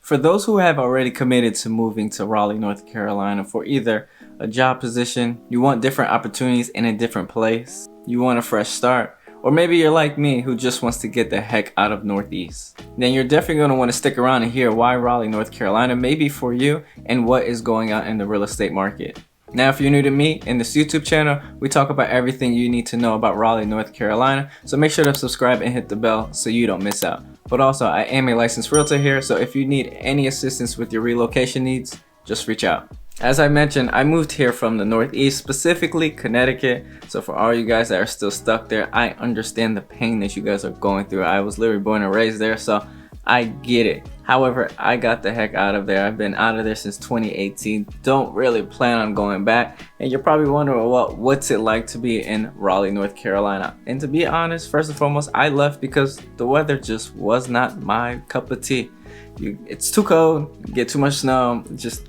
For those who have already committed to moving to Raleigh, North Carolina for either a job position, you want different opportunities in a different place, you want a fresh start, or maybe you're like me who just wants to get the heck out of Northeast, then you're definitely going to want to stick around and hear why Raleigh, North Carolina may be for you and what is going on in the real estate market. Now, if you're new to me in this YouTube channel, we talk about everything you need to know about Raleigh, North Carolina, so make sure to subscribe and hit the bell so you don't miss out. But also, I am a licensed realtor here, so if you need any assistance with your relocation needs, just reach out. As I mentioned, I moved here from the Northeast, specifically Connecticut. So for all you guys that are still stuck there, I understand the pain that you guys are going through. I was literally born and raised there, so I get it. However, I got the heck out of there. I've been out of there since 2018. Don't really plan on going back. And you're probably wondering, well, what's it like to be in Raleigh, North Carolina? And to be honest, first and foremost, I left because the weather just was not my cup of tea. It's too cold, get too much snow.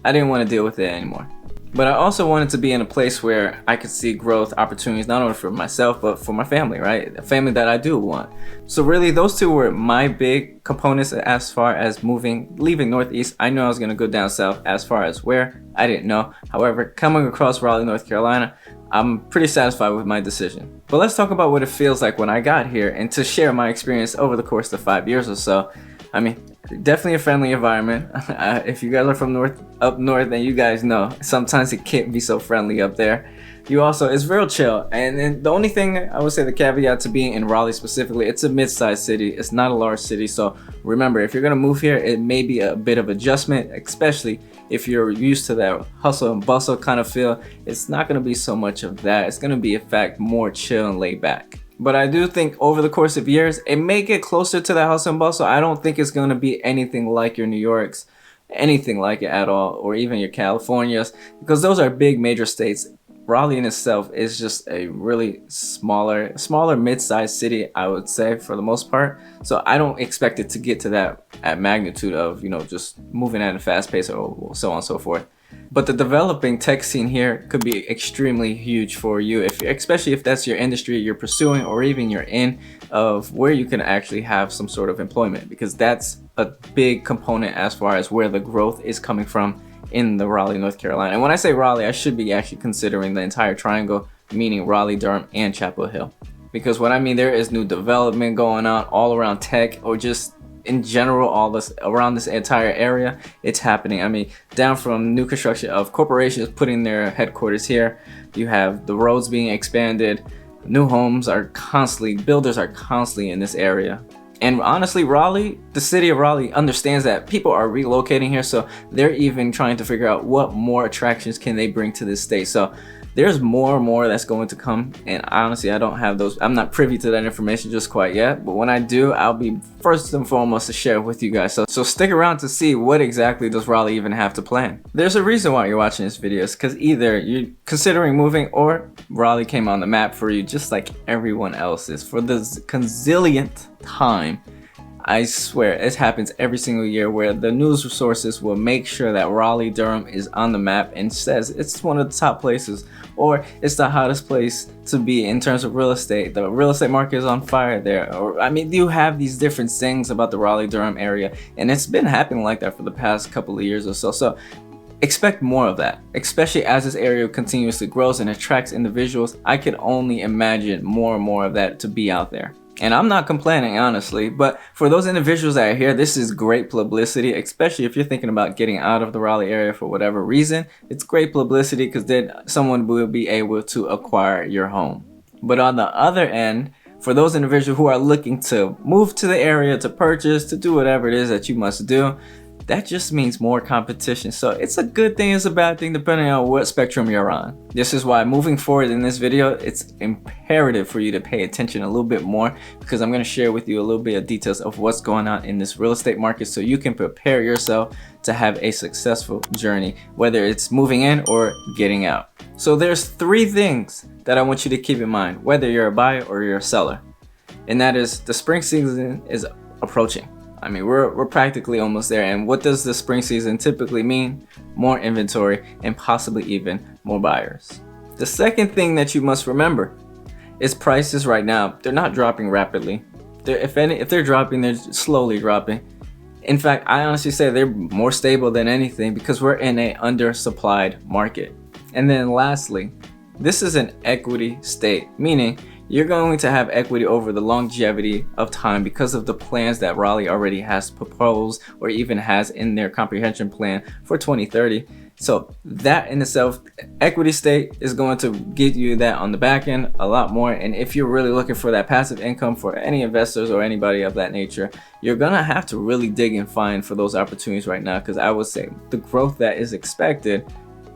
I didn't want to deal with it anymore. But I also wanted to be in a place where I could see growth opportunities, not only for myself, but for my family, right? A family that I do want. So really, those two were my big components as far as leaving Northeast. I knew I was going to go down south. As far as where, I didn't know. However, coming across Raleigh, North Carolina, I'm pretty satisfied with my decision. But let's talk about what it feels like when I got here and to share my experience over the course of 5 years or so. I mean, definitely a friendly environment. If you guys are from up north, then you guys know sometimes it can't be so friendly up there. It's real chill. And then the only thing I would say, the caveat to being in Raleigh specifically, it's a mid-sized city. It's not a large city. So remember, if you're gonna move here, it may be a bit of adjustment, especially if you're used to that hustle and bustle kind of feel. It's not gonna be so much of that. It's gonna be, in fact, more chill and laid back. But I do think over the course of years, it may get closer to that hustle and bustle. I don't think it's going to be anything like your New Yorks, anything like it at all, or even your Californias, because those are big major states. Raleigh in itself is just a really smaller mid-sized city, I would say, for the most part. So I don't expect it to get to that at magnitude of, just moving at a fast pace or so on and so forth. But the developing tech scene here could be extremely huge for you, especially if that's your industry you're pursuing, or even you're in, of where you can actually have some sort of employment, because that's a big component as far as where the growth is coming from in the Raleigh, North Carolina. And when I say Raleigh, I should be actually considering the entire triangle, meaning Raleigh, Durham, and Chapel Hill. Because what I mean, there is new development going on all around tech, or just in general, all this around this entire area, it's happening. I mean, down from new construction of corporations putting their headquarters here, you have the roads being expanded, new homes builders are constantly in this area. And honestly, Raleigh, the city of Raleigh, understands that people are relocating here, so they're even trying to figure out what more attractions can they bring to this state. So there's more that's going to come, and honestly, I don't have those. I'm not privy to that information just quite yet, but when I do, I'll be first and foremost to share with you guys. So stick around to see what exactly does Raleigh even have to plan. There's a reason why you're watching this video. It's because either you're considering moving, or Raleigh came on the map for you just like everyone else is. For the gazillionth time, I swear, it happens every single year where the news sources will make sure that Raleigh, Durham is on the map and says it's one of the top places, or it's the hottest place to be in terms of real estate. The real estate market is on fire there. Or, I mean, you have these different things about the Raleigh, Durham area, and it's been happening like that for the past couple of years or so. So expect more of that, especially as this area continuously grows and attracts individuals. I could only imagine more and more of that to be out there. And I'm not complaining, honestly, but for those individuals that are here, this is great publicity, especially if you're thinking about getting out of the Raleigh area for whatever reason. It's great publicity because then someone will be able to acquire your home. But on the other end, for those individuals who are looking to move to the area, to purchase, to do whatever it is that you must do, that just means more competition. So it's a good thing, it's a bad thing, depending on what spectrum you're on. This is why moving forward in this video, it's imperative for you to pay attention a little bit more, because I'm going to share with you a little bit of details of what's going on in this real estate market so you can prepare yourself to have a successful journey, whether it's moving in or getting out. So there's 3 things that I want you to keep in mind, whether you're a buyer or you're a seller. And that is, the spring season is approaching. I mean, we're practically almost there. And what does the spring season typically mean? More inventory and possibly even more buyers. The second thing that you must remember is prices right now. They're not dropping rapidly. If they're dropping, they're slowly dropping. In fact, I honestly say they're more stable than anything because we're in a undersupplied market. And then lastly, this is an equity state, meaning you're going to have equity over the longevity of time because of the plans that Raleigh already has proposed or even has in their comprehension plan for 2030. So that in itself, equity state is going to get you that on the back end a lot more. And if you're really looking for that passive income for any investors or anybody of that nature, you're gonna have to really dig and find for those opportunities right now, because I would say the growth that is expected,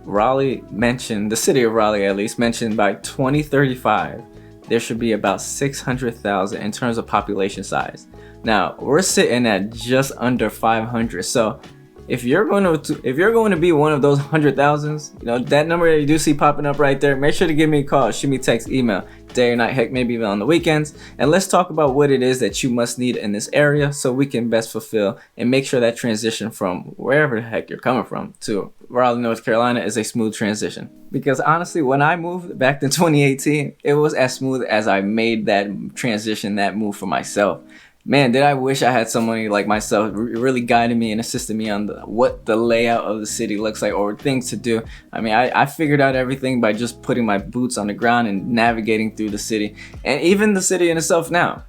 Raleigh mentioned, the city of Raleigh at least mentioned, by 2035 there should be about 600,000 in terms of population size. Now we're sitting at just under 500. So if you're going to be one of those 100,000s, you know, that number that you do see popping up right there, make sure to give me a call, shoot me a text, email, day or night, heck, maybe even on the weekends, and let's talk about what it is that you must need in this area so we can best fulfill and make sure that transition from wherever the heck you're coming from to Raleigh, North Carolina is a smooth transition. Because honestly, when I moved back in 2018, it was as smooth as I made that transition, that move for myself. Man, did I wish I had somebody like myself really guiding me and assisting me on what the layout of the city looks like or things to do. I mean, I figured out everything by just putting my boots on the ground and navigating through the city. And even the city in itself now,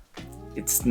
it's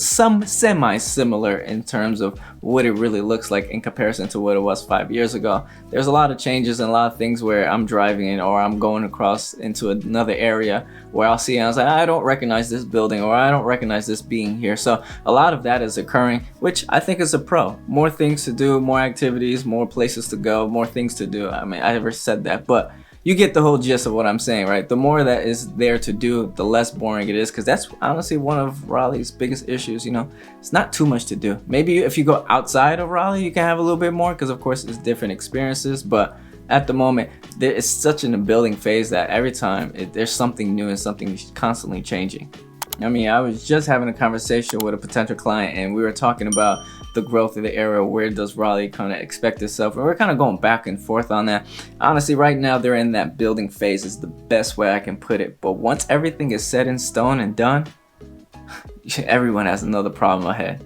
some semi-similar in terms of what it really looks like in comparison to what it was 5 years ago. There's a lot of changes and a lot of things where I'm driving in or I'm going across into another area where I'll see and I was like, I don't recognize this building or I don't recognize this being here. So a lot of that is occurring, which I think is a pro. More things to do, more activities, more places to go, more things to do. I mean, I never said that, but you get the whole gist of what I'm saying, right? The more that is there to do, the less boring it is, because that's honestly one of Raleigh's biggest issues. You know, it's not too much to do. Maybe if you go outside of Raleigh, you can have a little bit more, because of course it's different experiences. But at the moment, there is such in a building phase that every time there's something new and something constantly changing. I mean, I was just having a conversation with a potential client, and we were talking about the growth of the area. Where does Raleigh kind of expect itself? And we're kind of going back and forth on that. Honestly, right now they're in that building phase is the best way I can put it. But once everything is set in stone and done, everyone has another problem ahead.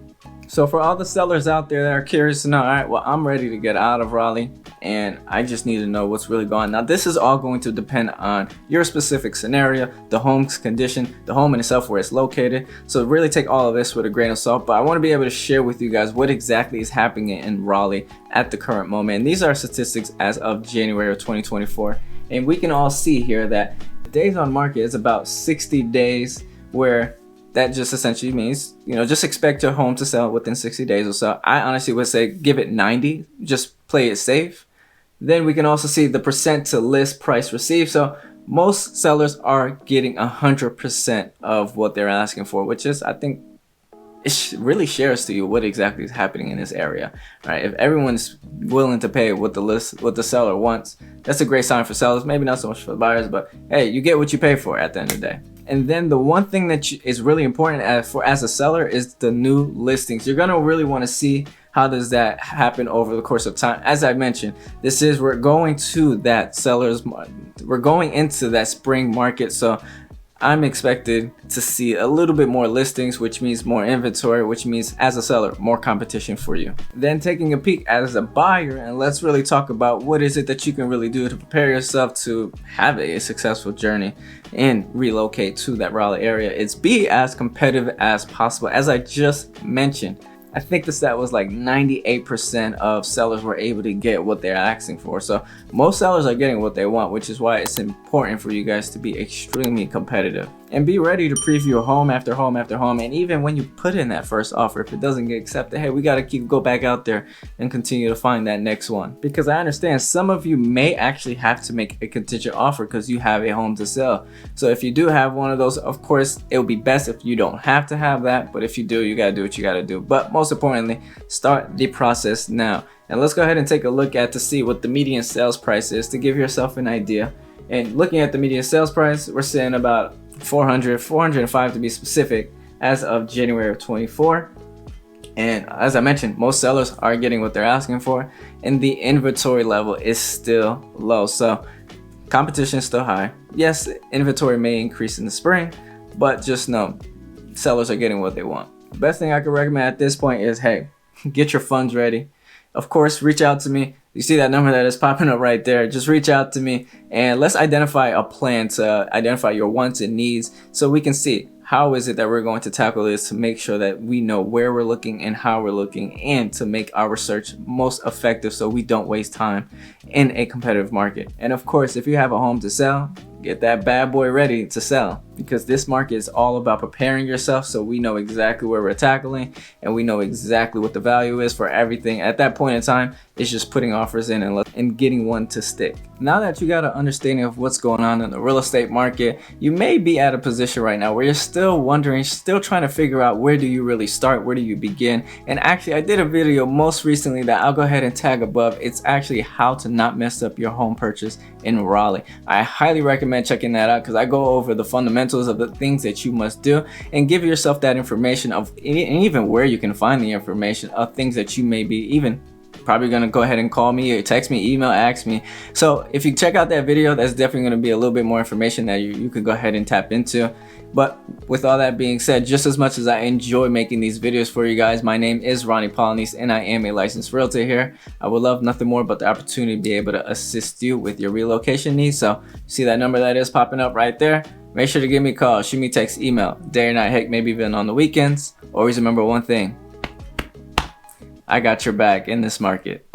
So for all the sellers out there that are curious to know, all right, well, I'm ready to get out of Raleigh and I just need to know what's really going on. Now, this is all going to depend on your specific scenario, the home's condition, the home in itself, where it's located. So really take all of this with a grain of salt, but I want to be able to share with you guys what exactly is happening in Raleigh at the current moment. And these are statistics as of January of 2024. And we can all see here that the days on market is about 60 days, where that just essentially means, you know, just expect your home to sell within 60 days or so. I honestly would say give it 90, just play it safe. Then we can also see the percent to list price received. So most sellers are getting 100% of what they're asking for, which is, I think, it really shares to you what exactly is happening in this area. All right, if everyone's willing to pay what the seller wants, that's a great sign for sellers. Maybe not so much for the buyers, but hey, you get what you pay for at the end of the day. And then the one thing that is really important as a seller is the new listings. You're gonna really want to see how does that happen over the course of time. As I mentioned, we're going to that we're going into that spring market, so I'm expected to see a little bit more listings, which means more inventory, which means as a seller, more competition for you. Then taking a peek as a buyer, and let's really talk about what is it that you can really do to prepare yourself to have a successful journey and relocate to that Raleigh area. It's be as competitive as possible. As I just mentioned, I think the stat was like 98% of sellers were able to get what they're asking for. So most sellers are getting what they want, which is why it's important for you guys to be extremely competitive and be ready to preview home after home after home. And even when you put in that first offer, if it doesn't get accepted, hey, we got to go back out there and continue to find that next one. Because I understand some of you may actually have to make a contingent offer because you have a home to sell. So if you do have one of those, of course, it would be best if you don't have to have that. But if you do, you got to do what you got to do. But most importantly, start the process now. And let's go ahead and take a look to see what the median sales price is to give yourself an idea. And looking at the median sales price, we're seeing about 405 to be specific as of January of 24. And as I mentioned, most sellers are getting what they're asking for, and the inventory level is still low. So competition is still high. Yes, inventory may increase in the spring, but just know sellers are getting what they want. The best thing I could recommend at this point is, hey, get your funds ready. Of course, reach out to me. You see that number that is popping up right there. Just reach out to me and let's identify a plan to identify your wants and needs so we can see how is it that we're going to tackle this to make sure that we know where we're looking and how we're looking, and to make our research most effective so we don't waste time in a competitive market. And of course, if you have a home to sell, get that bad boy ready to sell, because this market is all about preparing yourself so we know exactly where we're tackling and we know exactly what the value is for everything. At that point in time, it's just putting offers in and getting one to stick. Now that you got an understanding of what's going on in the real estate market, you may be at a position right now where you're still wondering, still trying to figure out, where do you really start? Where do you begin? And actually, I did a video most recently that I'll go ahead and tag above. It's actually how to not mess up your home purchase in Raleigh. I highly recommend checking that out because I go over the fundamentals of the things that you must do and give yourself that information of, and even where you can find the information of things that you may be even probably gonna go ahead and call me or text me, email, ask me. So if you check out that video, that's definitely gonna be a little bit more information that you could go ahead and tap into. But with all that being said, just as much as I enjoy making these videos for you guys, my name is Roney Polynice and I am a licensed realtor here. I would love nothing more but the opportunity to be able to assist you with your relocation needs. So see that number that is popping up right there? Make sure to give me a call, shoot me a text, email, day or night, heck, maybe even on the weekends. Always remember one thing: I got your back in this market.